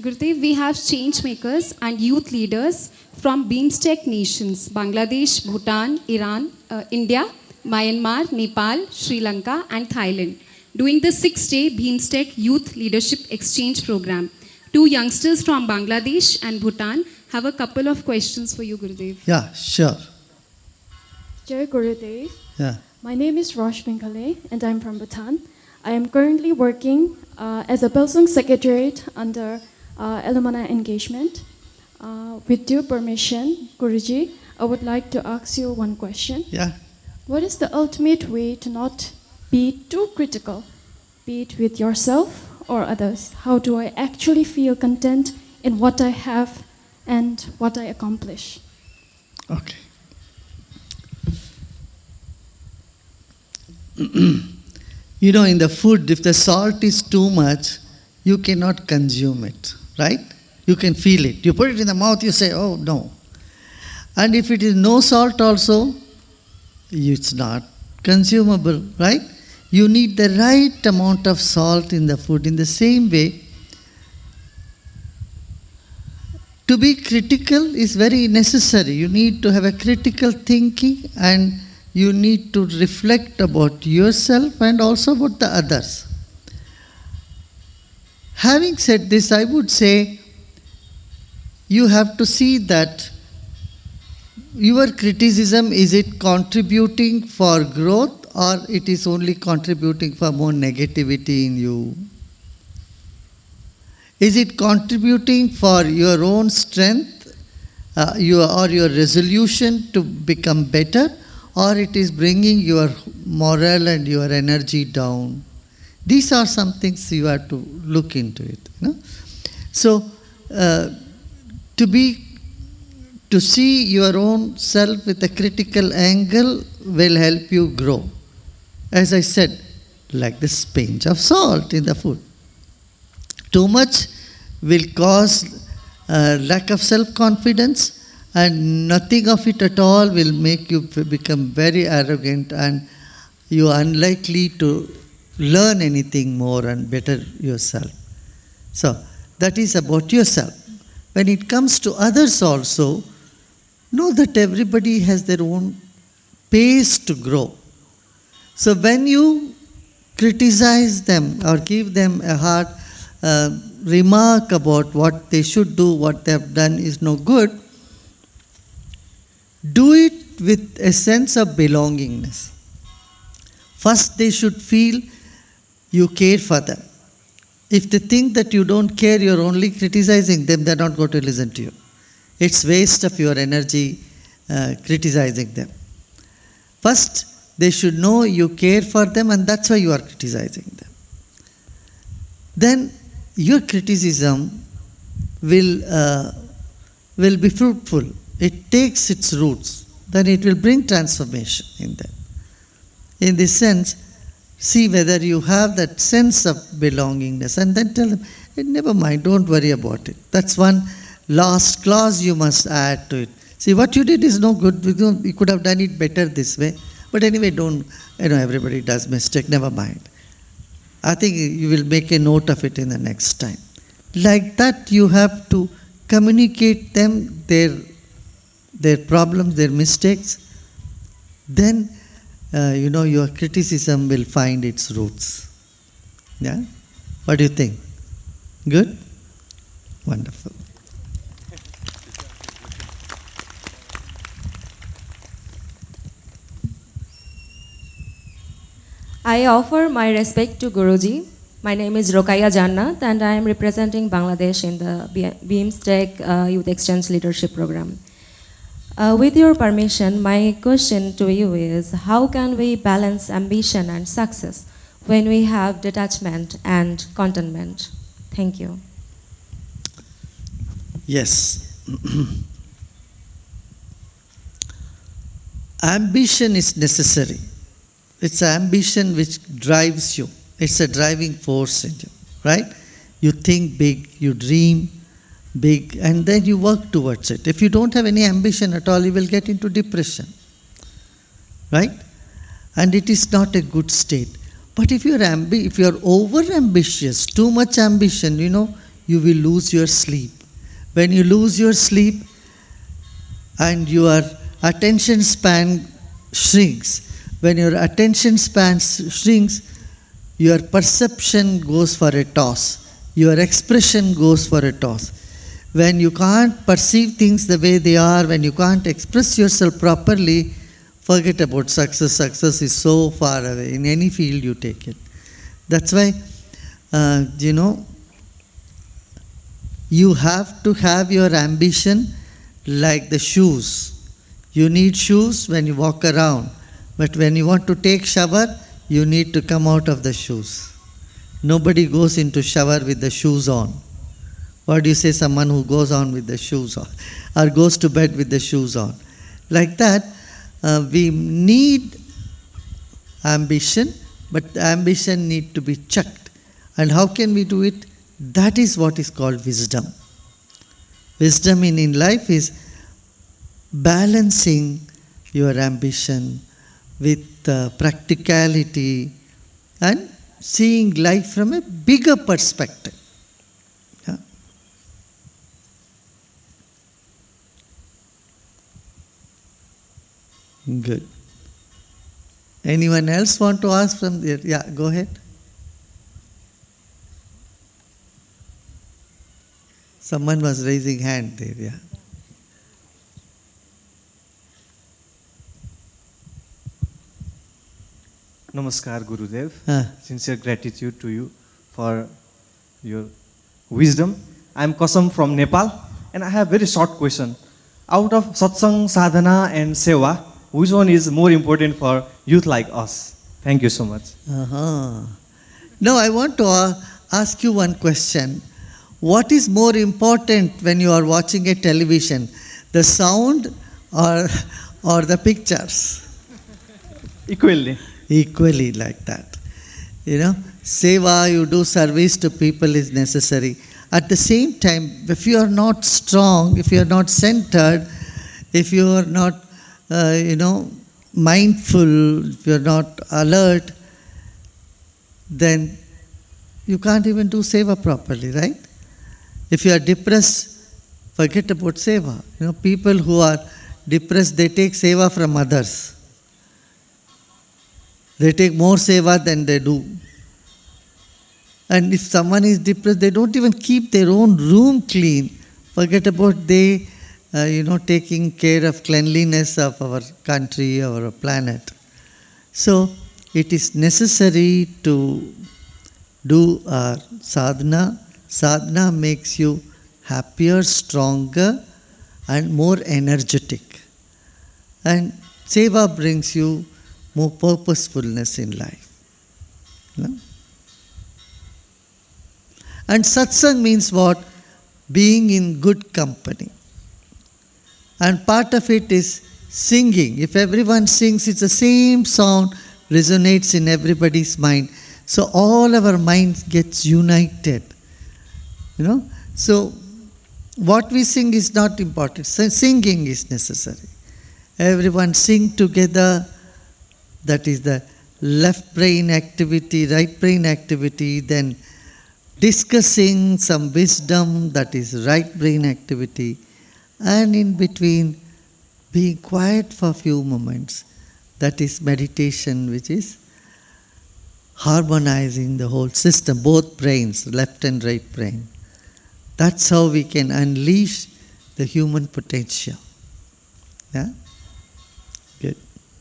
Gurudev, we have change makers and youth leaders from Bheemstek nations Bangladesh, Bhutan, Iran, India, Myanmar, Nepal, Sri Lanka, and Thailand doing the 6-day Bheemstek Youth Leadership Exchange Program. Two youngsters from Bangladesh and Bhutan have a couple of questions for you, Gurudev. Yeah, sure. Jai Gurudev. Yeah. My name is Rosh Pinkale and I'm from Bhutan. I am currently working as a Pilsung Secretariat under Alumni Engagement. With due permission, Guruji, I would like to ask you one question. Yeah. What is the ultimate way to not be too critical, be it with yourself or others? How do I actually feel content in what I have and what I accomplish? Okay. You know, in the food, if the salt is too much, you cannot consume it, right? You can feel it. You put it in the mouth, you say, oh, no. And if it is no salt also, it's not consumable, right? You need the right amount of salt in the food. In the same way, to be critical is very necessary. You need to have a critical thinking and you need to reflect about yourself and also about the others. Having said this, I would say you have to see that your criticism, is it contributing for growth or it is only contributing for more negativity in you? Is it contributing for your own strength or your resolution to become better, or it is bringing your morale and your energy down? These are some things you have to look into it. No? So, to see your own self with a critical angle will help you grow. As I said, like this pinch of salt in the food. Too much will cause lack of self-confidence, and nothing of it at all will make you become very arrogant, and you are unlikely to learn anything more and better yourself. So that is about yourself. When it comes to others also, know that everybody has their own pace to grow. So when you criticize them or give them a hard remark about what they should do, what they have done is no good, do it with a sense of belongingness. First, they should feel you care for them. If they think that you don't care, you're only criticizing them, they're not going to listen to you. It's waste of your energy criticizing them. First, they should know you care for them, and that's why you are criticizing them. Then your criticism will be fruitful. It takes its roots. Then it will bring transformation in them. In this sense, see whether you have that sense of belongingness, and then tell them, hey, never mind, don't worry about it. That's one last clause you must add to it. See, what you did is no good. You could have done it better this way. But anyway, everybody does mistake, never mind. I think you will make a note of it in the next time. Like that, you have to communicate them their problems, their mistakes. Then, your criticism will find its roots. Yeah? What do you think? Good? Wonderful. I offer my respect to Guruji. My name is Rokaya Jannat and I am representing Bangladesh in the Bheemstek Youth Exchange Leadership Program. With your permission, my question to you is, how can we balance ambition and success when we have detachment and contentment? Thank you. Yes. Ambition is necessary. It's ambition which drives you. It's a driving force in you, right? You think big, you dream big, and then you work towards it. If you don't have any ambition at all, you will get into depression, right? And it is not a good state. But if you're over ambitious, too much ambition, you will lose your sleep. When you lose your sleep and your attention span shrinks, when your attention span shrinks, your perception goes for a toss. Your expression goes for a toss. When you can't perceive things the way they are, when you can't express yourself properly, forget about success. Success is so far away in any field you take it. That's why, you have to have your ambition like the shoes. You need shoes when you walk around, but when you want to take shower, you need to come out of the shoes. Nobody goes into shower with the shoes on. What do you say, someone who goes on with the shoes on, or goes to bed with the shoes on? Like that, we need ambition, but the ambition need to be checked. And how can we do it? That is what is called wisdom. Wisdom in life is balancing your ambition with practicality and seeing life from a bigger perspective. Yeah. Good. Anyone else want to ask from there? Yeah, go ahead. Someone was raising hand there, yeah. Namaskar, Gurudev. Sincere gratitude to you for your wisdom. I am Kasam from Nepal, and I have a very short question. Out of satsang, sadhana, and seva, which one is more important for youth like us? Thank you so much. Now I want to ask you one question. What is more important when you are watching a television, the sound or the pictures? Equally. Equally, like that. Seva, you do service to people is necessary. At the same time, if you are not strong, if you are not centered, if you are not, mindful, if you are not alert, then you can't even do seva properly, right? If you are depressed, forget about seva. People who are depressed, they take seva from others. They take more seva than they do. And if someone is depressed, they don't even keep their own room clean. Forget about taking care of cleanliness of our country, our planet. So, it is necessary to do our sadhana. Sadhana makes you happier, stronger, and more energetic. And seva brings you more purposefulness in life. And satsang means what? Being in good company. And part of it is singing. If everyone sings, it's the same sound resonates in everybody's mind. So all our minds gets united. So what we sing is not important. Singing is necessary. Everyone sing together. That is the left brain activity, right brain activity. Then discussing some wisdom, that is right brain activity. And in between, being quiet for a few moments. That is meditation, which is harmonizing the whole system, both brains, left and right brain. That's how we can unleash the human potential. Yeah? Good.